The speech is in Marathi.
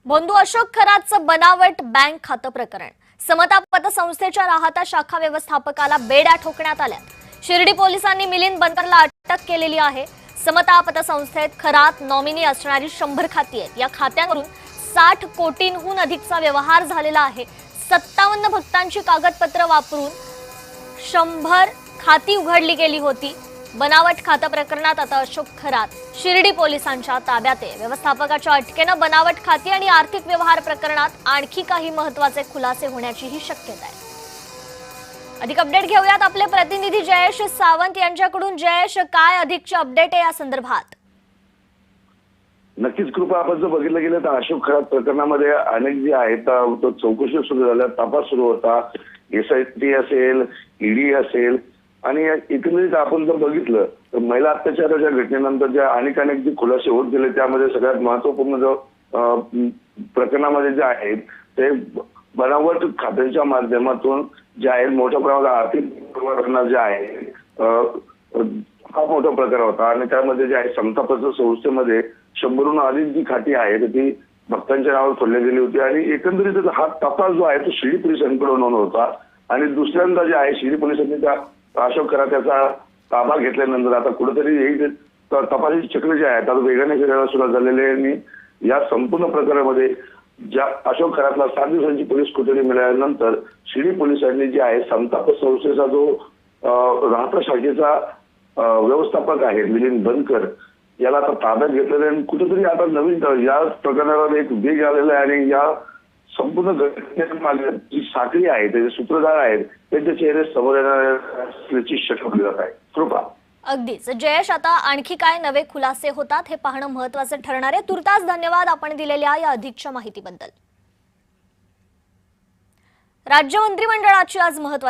बंधू अशोक खरातचं बनावट बँक खातं प्रकरण। समता पतसंस्थेच्या राहता शाखा व्यवस्थापकाला बेड्या ठोकण्यात आल्या। शिर्डी पोलिसांनी मिलिंद बनकरला अटक केलेली आहे। समता पतसंस्थेत खरात नॉमिनी असणारी 100 खाती आहेत। या खात्यांवरून 60 कोटींहून अधिकचा व्यवहार झालेला आहे। 57 भक्तांची कागदपत्र वापरून 100 खाती उघडली गेली होती। बनावट खातं प्रकरणात आता अशोक खरात शिर्डी पोलिसांच्या ताब्यात आहे। व्यवस्थापकाच्या अटकेनं बनावट खाती आणि आर्थिक व्यवहार प्रकरणात आणखी काही महत्त्वाचे खुलासे होण्याचीही शक्यता आहे। अधिक अपडेट घेऊयात आपले प्रतिनिधी जयेश सावंत यांच्याकडून। जयेश, काय अधिकची अपडेट आहे या संदर्भात? नक्कीच कृपा, आपण जर बघितलं गेलं तर अशोक खरात प्रकरणामध्ये अनेक जे आहेत तो चौकशी सुरू झाल्या, तपास सुरू होता। SIT असेल, ED असेल आणि एकंदरीत आपण जर बघितलं तर महिला अत्याचाराच्या घटनेनंतर ज्या अनेक जी खुलासे होत गेले त्यामध्ये सगळ्यात महत्त्वपूर्ण जो प्रकरणामध्ये जे आहेत ते बनावट खात्यांच्या माध्यमातून जे आहेत मोठ्या प्रमाणात आर्थिक व्यवहारांना जे आहे हा मोठा प्रकार होता। आणि त्यामध्ये जे आहे समता पतसंस्थेमध्ये 100हून अधिक जी खाती आहेत ती भक्तांच्या नावावर खोलली गेली होती। आणि एकंदरीत हा तपास जो आहे तो शिर्डी पोलिसांकडून होता। आणि दुसऱ्यांदा जे आहे शिर्डी पोलिसांनी त्या अशोक खरात त्याचा ताबा घेतल्यानंतर आता कुठेतरी एक तपासाची चक्र जे आहे आता वेगाने फिरायला सुरुवात झालेली आहे। आणि या संपूर्ण प्रकारामध्ये ज्या अशोक खरातला 7 दिवसांची पोलीस कोठडी मिळाल्यानंतर शिर्डी पोलिसांनी जे आहे समता पतसंस्थेचा जो राहता शाखेचा व्यवस्थापक आहे मिलिंद बनकर याला आता ताब्यात घेतलेलं आहे। आणि कुठेतरी आता नवीन या प्रकरणाला एक वेग आलेला आहे। आणि या संपूर्ण घटनेमागे जी साखळी आहे त्याचे सूत्रधार आहेत त्यांचे चेहरे समोर येणार असल्याची शक्यता जात आहे। कृपा, अगदीच जयेश, आता आणखी काय नवे खुलासे होतात हे पाहणं महत्त्वाचं ठरणार आहे। तुर्तास धन्यवाद आपण दिलेल्या या अधिकच्या माहितीबद्दल। राज्य मंत्रिमंडळाची आज महत्त्वाची